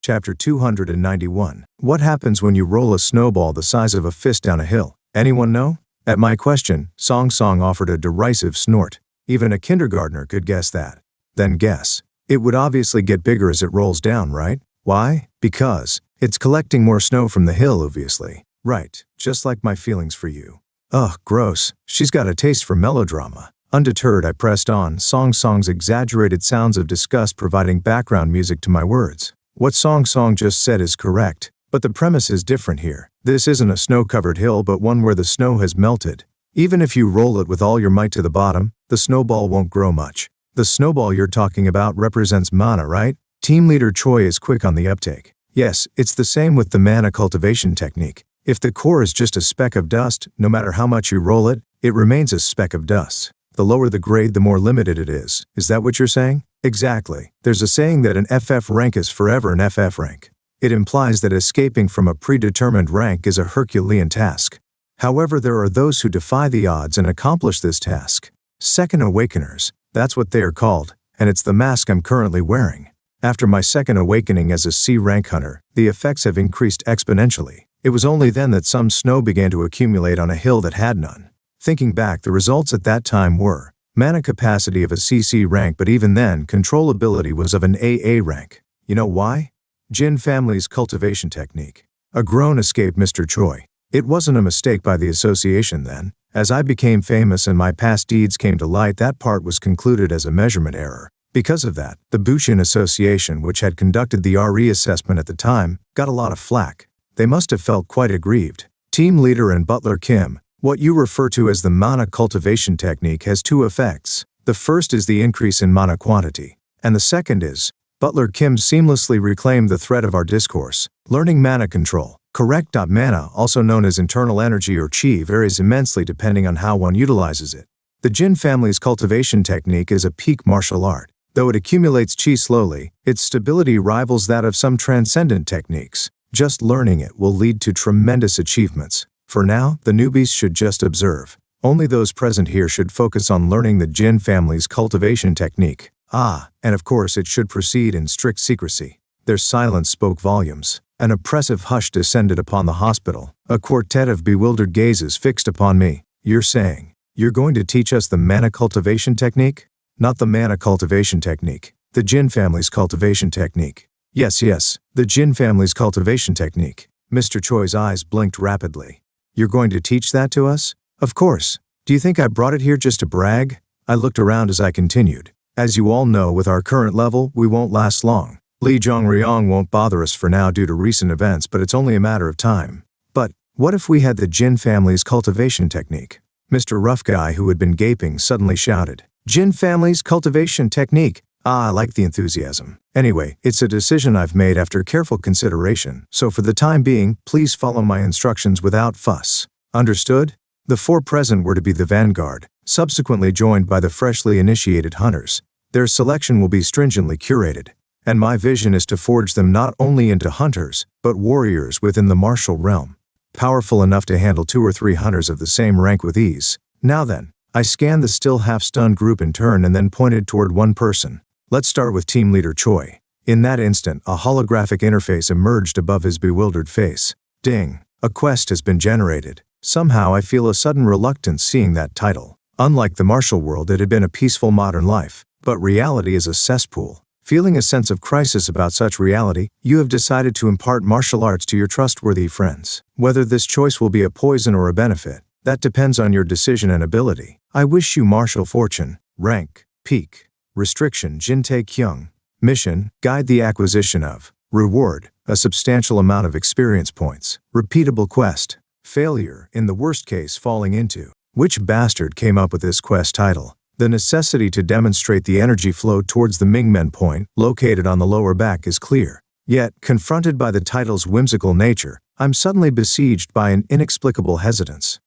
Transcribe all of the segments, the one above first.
Chapter 291. What happens when you roll a snowball the size of a fist down a hill? Anyone know? At my question, Song Song offered a derisive snort. Even a kindergartner could guess that. Then guess. It would obviously get bigger as it rolls down, right? Why? Because it's collecting more snow from the hill, obviously. Right, just like my feelings for you. Ugh, gross. She's got a taste for melodrama. Undeterred, I pressed on, Song Song's exaggerated sounds of disgust providing background music to my words. What Song Song just said is correct, but the premise is different here. This isn't a snow-covered hill but one where the snow has melted. Even if you roll it with all your might to the bottom, the snowball won't grow much. The snowball you're talking about represents mana, right? Team leader Choi is quick on the uptake. Yes, it's the same with the mana cultivation technique. If the core is just a speck of dust, no matter how much you roll it, it remains a speck of dust. The lower the grade, the more limited it is. Is that what you're saying? Exactly. There's a saying that an FF rank is forever an FF rank. It implies that escaping from a predetermined rank is a Herculean task. However, there are those who defy the odds and accomplish this task. Second Awakeners, that's what they are called, and it's the mask I'm currently wearing. After my second awakening as a C rank hunter, the effects have increased exponentially. It was only then that some snow began to accumulate on a hill that had none. Thinking back, the results at that time were mana capacity of a CC rank, but even then, controllability was of an AA rank. You know why? Jin family's cultivation technique. A groan escaped Mr. Choi. It wasn't a mistake by the association then. As I became famous and my past deeds came to light, that part was concluded as a measurement error. Because of that, the Bushin Association, which had conducted the RE assessment at the time, got a lot of flack. They must have felt quite aggrieved. Team leader and Butler Kim, what you refer to as the mana cultivation technique has two effects. The first is the increase in mana quantity, and the second is, Butler Kim seamlessly reclaimed the thread of our discourse, learning mana control. Correct. Mana, also known as internal energy or chi, varies immensely depending on how one utilizes it. The Jin family's cultivation technique is a peak martial art. Though it accumulates chi slowly, its stability rivals that of some transcendent techniques. Just learning it will lead to tremendous achievements. For now, the newbies should just observe. Only those present here should focus on learning the Jin family's cultivation technique. And of course it should proceed in strict secrecy. Their silence spoke volumes. An oppressive hush descended upon the hospital. A quartet of bewildered gazes fixed upon me. You're saying, you're going to teach us the mana cultivation technique? Not the mana cultivation technique. The Jin family's cultivation technique. Yes, the Jin family's cultivation technique. Mr. Choi's eyes blinked rapidly. You're going to teach that to us? Of course. Do you think I brought it here just to brag? I looked around as I continued. As you all know, with our current level, we won't last long. Li Zhongryong won't bother us for now due to recent events, but it's only a matter of time. But what if we had the Jin family's cultivation technique? Mr. Rough Guy, who had been gaping, suddenly shouted, Jin family's cultivation technique. I like the enthusiasm. Anyway, it's a decision I've made after careful consideration, so for the time being, please follow my instructions without fuss. Understood? The four present were to be the vanguard, subsequently joined by the freshly initiated hunters. Their selection will be stringently curated, and my vision is to forge them not only into hunters, but warriors within the martial realm, powerful enough to handle 2 or 3 hunters of the same rank with ease. Now then, I scanned the still half-stunned group in turn and then pointed toward one person. Let's start with team leader Choi. In that instant, a holographic interface emerged above his bewildered face. Ding! A quest has been generated. Somehow I feel a sudden reluctance seeing that title. Unlike the martial world, it had been a peaceful modern life, but reality is a cesspool. Feeling a sense of crisis about such reality, you have decided to impart martial arts to your trustworthy friends. Whether this choice will be a poison or a benefit, that depends on your decision and ability. I wish you martial fortune. Rank, peak. Restriction, Jin-tae Kyung. Mission, guide the acquisition of. Reward, a substantial amount of experience points. Repeatable quest. Failure, in the worst case falling into. Which bastard came up with this quest title? The necessity to demonstrate the energy flow towards the Mingmen point, located on the lower back, is clear. Yet, confronted by the title's whimsical nature, I'm suddenly besieged by an inexplicable hesitance.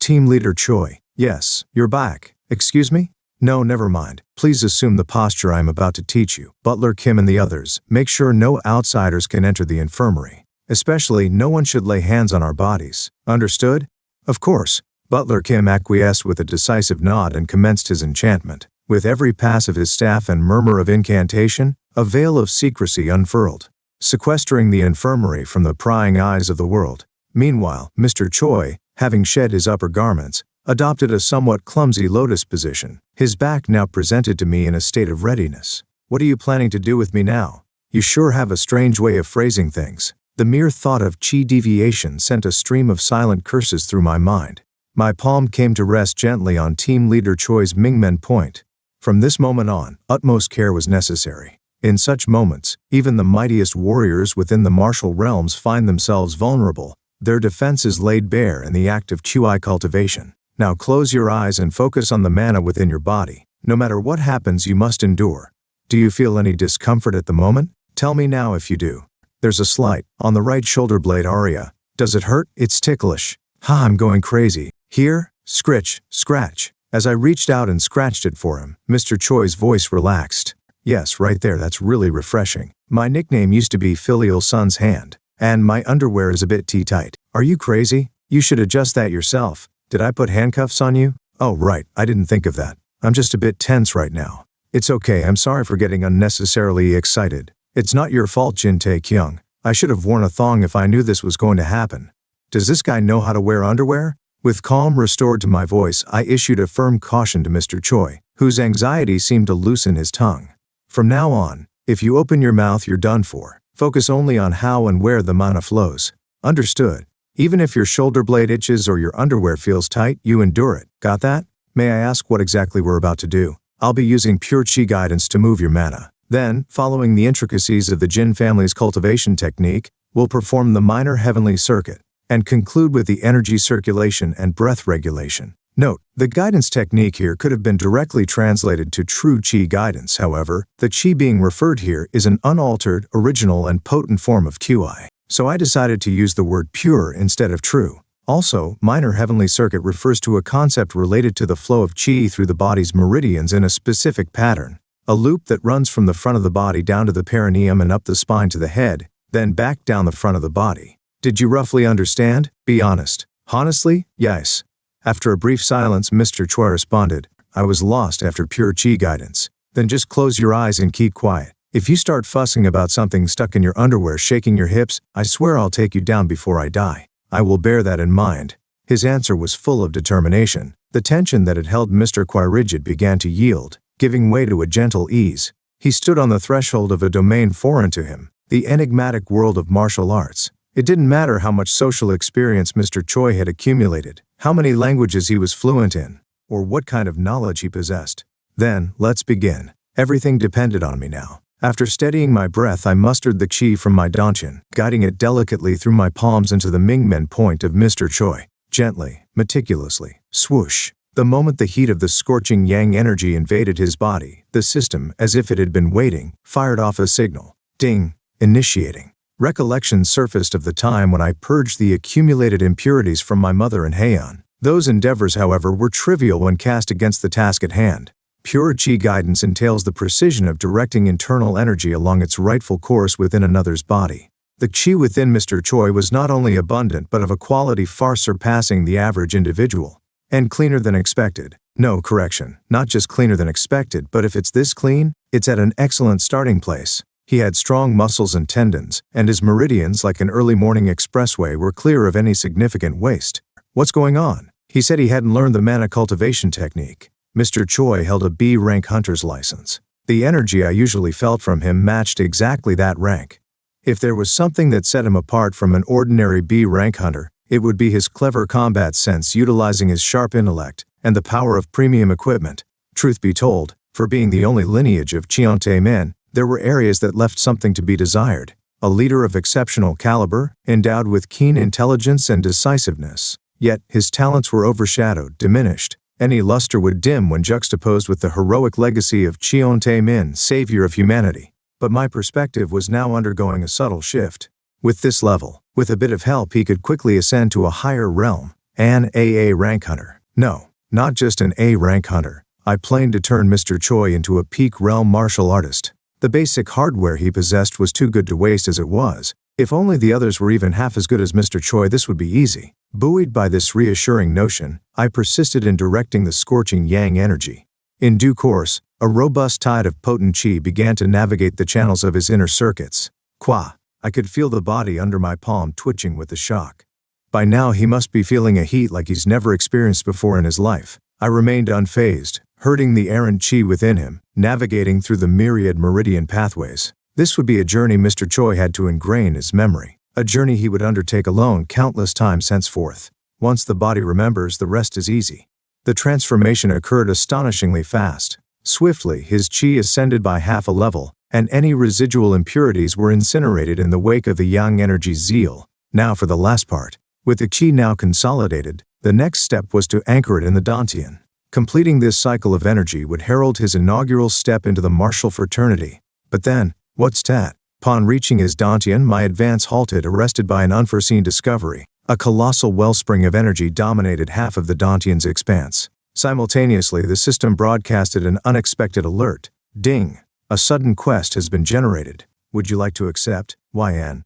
Team leader Choi. Yes, you're back. Excuse me? No, never mind. Please assume the posture I'm about to teach you. Butler Kim and the others, make sure no outsiders can enter the infirmary. Especially, no one should lay hands on our bodies. Understood? Of course. Butler Kim acquiesced with a decisive nod and commenced his enchantment. With every pass of his staff and murmur of incantation, a veil of secrecy unfurled. sequestering the infirmary from the prying eyes of the world. Meanwhile, Mr. Choi, having shed his upper garments, adopted a somewhat clumsy lotus position, his back now presented to me in a state of readiness. "What are you planning to do with me now? You sure have a strange way of phrasing things." The mere thought of chi deviation sent a stream of silent curses through my mind. My palm came to rest gently on Team Leader Choi's Mingmen point. From this moment on, utmost care was necessary. In such moments, even the mightiest warriors within the martial realms find themselves vulnerable, their defenses laid bare in the act of qi cultivation. Now close your eyes and focus on the mana within your body. No matter what happens, you must endure. Do you feel any discomfort at the moment? Tell me now if you do. There's a slight, on the right shoulder blade area. Does it hurt? It's ticklish. Ha, I'm going crazy. Here, scritch, scratch. As I reached out and scratched it for him, Mr. Choi's voice relaxed. Yes, right there, that's really refreshing. My nickname used to be Filial Son's Hand. And my underwear is a bit tea-tight. Are you crazy? You should adjust that yourself. Did I put handcuffs on you? Oh right, I didn't think of that. I'm just a bit tense right now. It's okay, I'm sorry for getting unnecessarily excited. It's not your fault, Jin Tae-kyung. I should have worn a thong if I knew this was going to happen. Does this guy know how to wear underwear? With calm restored to my voice, I issued a firm caution to Mr. Choi, whose anxiety seemed to loosen his tongue. From now on, if you open your mouth, you're done for. Focus only on how and where the mana flows. Understood? Even if your shoulder blade itches or your underwear feels tight, you endure it. Got that? May I ask what exactly we're about to do? I'll be using pure chi guidance to move your mana. Then, following the intricacies of the Jin family's cultivation technique, we'll perform the minor heavenly circuit, and conclude with the energy circulation and breath regulation. Note, the guidance technique here could have been directly translated to true chi guidance. However, the chi being referred here is an unaltered, original and potent form of qi. So I decided to use the word pure instead of true. Also, minor heavenly circuit refers to a concept related to the flow of qi through the body's meridians in a specific pattern. A loop that runs from the front of the body down to the perineum and up the spine to the head, then back down the front of the body. Did you roughly understand? Be honest. Honestly? Yes. After a brief silence, Mr. Choi responded, I was lost after pure chi guidance. Then just close your eyes and keep quiet. If you start fussing about something stuck in your underwear shaking your hips, I swear I'll take you down before I die. I will bear that in mind. His answer was full of determination. The tension that had held Mr. Choi rigid began to yield, giving way to a gentle ease. He stood on the threshold of a domain foreign to him, the enigmatic world of martial arts. It didn't matter how much social experience Mr. Choi had accumulated, how many languages he was fluent in, or what kind of knowledge he possessed. Then, let's begin. Everything depended on me now. After steadying my breath, I mustered the qi from my danchin, guiding it delicately through my palms into the Mingmen point of Mr. Choi. Gently, meticulously, swoosh. The moment the heat of the scorching yang energy invaded his body, the system, as if it had been waiting, fired off a signal. Ding. Initiating. Recollection surfaced of the time when I purged the accumulated impurities from my mother and Heian. Those endeavors, however, were trivial when cast against the task at hand. Pure chi guidance entails the precision of directing internal energy along its rightful course within another's body. The chi within Mr. Choi was not only abundant but of a quality far surpassing the average individual. And cleaner than expected. No, correction, not just cleaner than expected, but if it's this clean, it's at an excellent starting place. He had strong muscles and tendons, and his meridians, like an early morning expressway, were clear of any significant waste. What's going on? He said he hadn't learned the mana cultivation technique. Mr. Choi held a B-rank hunter's license. The energy I usually felt from him matched exactly that rank. If there was something that set him apart from an ordinary B-rank hunter, it would be his clever combat sense utilizing his sharp intellect and the power of premium equipment. Truth be told, for being the only lineage of Cheontae men, there were areas that left something to be desired. A leader of exceptional caliber, endowed with keen intelligence and decisiveness. Yet, his talents were overshadowed, diminished. Any luster would dim when juxtaposed with the heroic legacy of Cheontae Min, savior of humanity. But my perspective was now undergoing a subtle shift. With this level, with a bit of help, he could quickly ascend to a higher realm, an AA rank hunter. No, not just an A rank hunter. I planned to turn Mr. Choi into a peak realm martial artist. The basic hardware he possessed was too good to waste as it was. If only the others were even half as good as Mr. Choi, this would be easy. Buoyed by this reassuring notion, I persisted in directing the scorching yang energy. In due course, a robust tide of potent qi began to navigate the channels of his inner circuits. Qua. I could feel the body under my palm twitching with the shock. By now he must be feeling a heat like he's never experienced before in his life. I remained unfazed, herding the errant chi within him, navigating through the myriad meridian pathways. This would be a journey Mr. Choi had to ingrain in his memory, a journey he would undertake alone countless times henceforth. Once the body remembers, the rest is easy. The transformation occurred astonishingly fast. Swiftly, his chi ascended by half a level, and any residual impurities were incinerated in the wake of the yang energy's zeal. Now for the last part. With the chi now consolidated, the next step was to anchor it in the dantian. Completing this cycle of energy would herald his inaugural step into the martial fraternity. But then, what's that? Upon reaching his dantian, my advance halted, arrested by an unforeseen discovery. A colossal wellspring of energy dominated half of the dantian's expanse. Simultaneously, the system broadcasted an unexpected alert. Ding! A sudden quest has been generated. Would you like to accept? YN.